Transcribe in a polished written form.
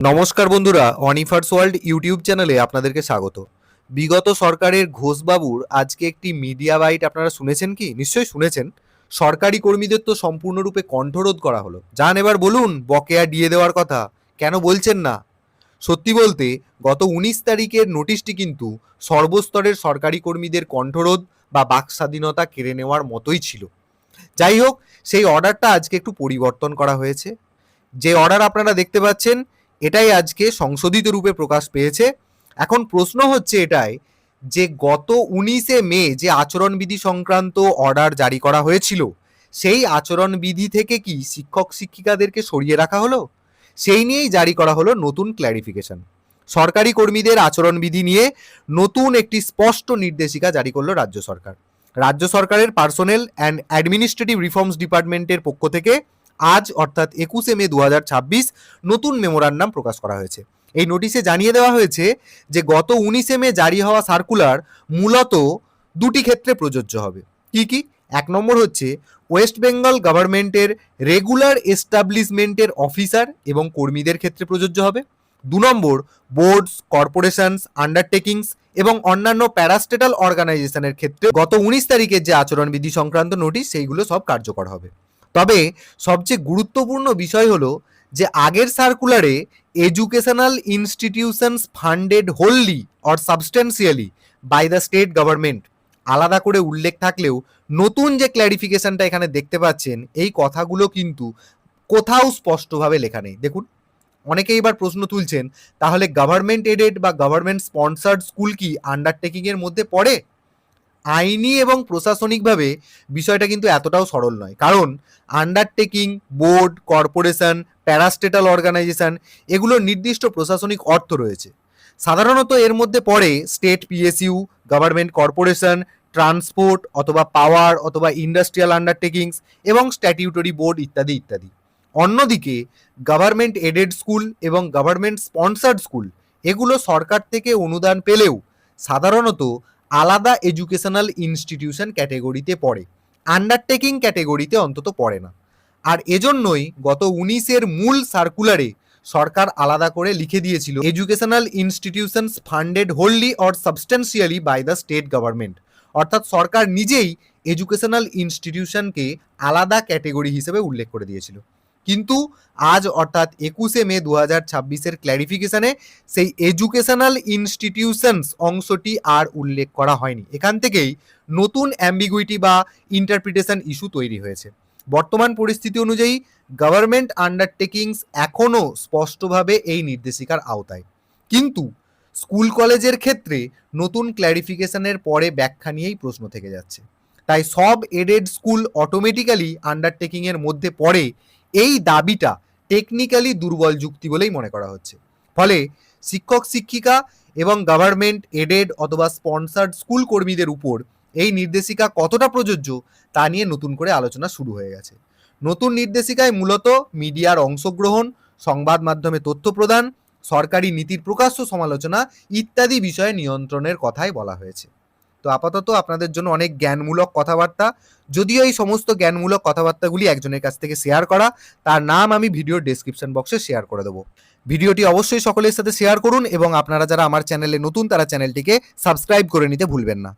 নমস্কার বন্ধুরা, অনিফার্স world YouTube চ্যানেলে আপনাদেরকে স্বাগত। বিগত সরকারের ঘোষবাবুর আজকে একটি মিডিয়া বাইট আপনারা শুনেছেন কি? নিশ্চয়ই শুনেছেন। সরকারি কর্মীদের তো সম্পূর্ণরূপে কণ্ঠরোধ করা হলো। যান এবার বলুন বকেয়া দিয়ে দেওয়ার কথা কেন বলছেন না? সত্যি বলতে গত 19 তারিখের নোটিশটি কিন্তু সর্বস্তরের সরকারি কর্মীদের কণ্ঠরোধ বা বাক স্বাধীনতা কেড়ে নেওয়ার মতোই ছিল। যাই হোক, সেই অর্ডারটা আজকে একটু পরিবর্তন করা হয়েছে। যে অর্ডার আপনারা দেখতে পাচ্ছেন এটাই আজকে সংশোধিত রূপে প্রকাশ পেয়েছে। এখন প্রশ্ন হচ্ছে এটাই যে গত 19শে মে যে আচরণবিধি সংক্রান্ত অর্ডার জারি করা হয়েছিল, সেই আচরণবিধি থেকে কি শিক্ষক শিক্ষিকাদেরকে সরিয়ে রাখা হলো? সেই নিয়েই জারি করা হলো নতুন ক্ল্যারিফিকেশন। সরকারি কর্মীদের আচরণবিধি নিয়ে নতুন একটি স্পষ্ট নির্দেশিকা জারি করলো রাজ্য সরকার। রাজ্য সরকারের পার্সোনেল অ্যান্ড অ্যাডমিনিস্ট্রেটিভ রিফর্মস ডিপার্টমেন্টের পক্ষ থেকে আজ অর্থাৎ 21শে মে 2026 নতুন মেমোরান্ডাম প্রকাশ করা হয়েছে। এই নোটিশে জানিয়ে দেওয়া হয়েছে যে গত 19শে মে জারি হওয়া সার্কুলার মূলত দুটি ক্ষেত্রে প্রযোজ্য হবে। কি কি? এক নম্বর হচ্ছে ওয়েস্ট বেঙ্গল গভর্নমেন্টের রেগুলার এস্টাবলিশমেন্টের অফিসার এবং কর্মীদের ক্ষেত্রে প্রযোজ্য হবে। 2 নম্বর বোর্ডস, কর্পোরেশনস, আন্ডারটেকিংস এবং অন্যান্য প্যারাস্টেটাল অর্গানাইজেশনের ক্ষেত্রে গত 19 তারিখের যে আচরণবিধি সংক্রান্ত নোটিশ সেইগুলো সব কার্যকর হবে। তবে সবচেয়ে গুরুত্বপূর্ণ বিষয় হলো যে আগের সার্কুলারে educational institutions funded wholly or substantially by the state government আলাদা করে উল্লেখ থাকলেও নতুন যে ক্ল্যারিফিকেশনটা এখানে দেখতে পাচ্ছেন এই কথাগুলো কিন্তু কোথাও স্পষ্টভাবে লেখা নেই। দেখুন, অনেকে এবার প্রশ্ন তুলছেন, তাহলে গভর্নমেন্ট এডেড বা গভর্নমেন্ট স্পন্সার্ড স্কুল কি আন্ডারটেকিং এর মধ্যে পড়ে? আইনি এবং প্রশাসনিকভাবে বিষয়টা কিন্তু এতটাও সরল নয়, কারণ আন্ডারটেকিং, বোর্ড, কর্পোরেশন, প্যারাস্টেটাল অর্গানাইজেশন এগুলোর নির্দিষ্ট প্রশাসনিক অর্থ রয়েছে। সাধারণত এর মধ্যে পড়ে state PSU, government corporation, transport অথবা পাওয়ার অথবা ইন্ডাস্ট্রিয়াল আন্ডারটেকিংস এবং স্ট্যাটিউটরি বোর্ড ইত্যাদি ইত্যাদি। অন্যদিকে গভর্নমেন্ট এডেড স্কুল এবং গভর্নমেন্ট স্পন্সার্ড স্কুল এগুলো সরকার থেকে অনুদান পেলেও সাধারণত আলাদা এডুকেশনাল ইনস্টিটিউশন ক্যাটেগরিতে পড়ে, আন্ডারটেকিং ক্যাটেগরিতে অন্তত পড়ে না। আর এজন্যই গত 19-এর মূল সার্কুলারে সরকার আলাদা করে লিখে দিয়েছিল educational institutions funded wholly or substantially by the state government, অর্থাৎ সরকার নিজেই এডুকেশনাল ইনস্টিটিউশনকে আলাদা ক্যাটেগরি হিসেবে উল্লেখ করে দিয়েছিল। কিন্তু আজ অর্থাৎ 21শে মে 2026-এর ক্ল্যারিফিকেশনে সেই এডুকেশনাল ইনস্টিটিউশনস অংশটি আর উল্লেখ করা হয়নি। এখান থেকেই নতুন অ্যাম্বিগুইটি বা ইন্টারপ্রিটেশন ইস্যু তৈরি হয়েছে। বর্তমান পরিস্থিতি অনুযায়ী গভর্নমেন্ট আন্ডারটেকিংস এখনও স্পষ্টভাবে এই নির্দেশিকার আওতায়, কিন্তু স্কুল কলেজের ক্ষেত্রে নতুন ক্ল্যারিফিকেশনের পরে ব্যাখ্যা নিয়েই প্রশ্ন থেকে যাচ্ছে। তাই সব এডেড স্কুল অটোমেটিক্যালি আন্ডারটেকিংয়ের মধ্যে পড়ে, এই দাবিটা টেকনিক্যালি দুর্বল যুক্তি বলেই মনে করা হচ্ছে। ফলে শিক্ষক শিক্ষিকা এবং গভর্নমেন্ট এডেড অথবা স্পন্সার্ড স্কুল কর্মীদের উপর এই নির্দেশিকা কতটা প্রযোজ্য তা নিয়ে নতুন করে আলোচনা শুরু হয়ে গেছে। নতুন নির্দেশিকায় মূলত মিডিয়ার অংশগ্রহণ, সংবাদ মাধ্যমে তথ্য প্রদান, সরকারি নীতির প্রকাশ্য সমালোচনা ইত্যাদি বিষয়ে নিয়ন্ত্রণের কথাই বলা হয়েছে। তো আপাতত আপনাদের জন্য অনেক জ্ঞানমূলক কথাবার্তা, যদিও এই সমস্ত জ্ঞানমূলক কথাবার্তাগুলি একজনের কাছ থেকে শেয়ার করা, তার নাম আমি ভিডিওর ডেসক্রিপশন বক্সে শেয়ার করে দেবো। ভিডিওটি অবশ্যই সকলের সাথে শেয়ার করুন এবং আপনারা যারা আমার চ্যানেলে নতুন তারা চ্যানেলটিকে সাবস্ক্রাইব করে নিতে ভুলবেন না।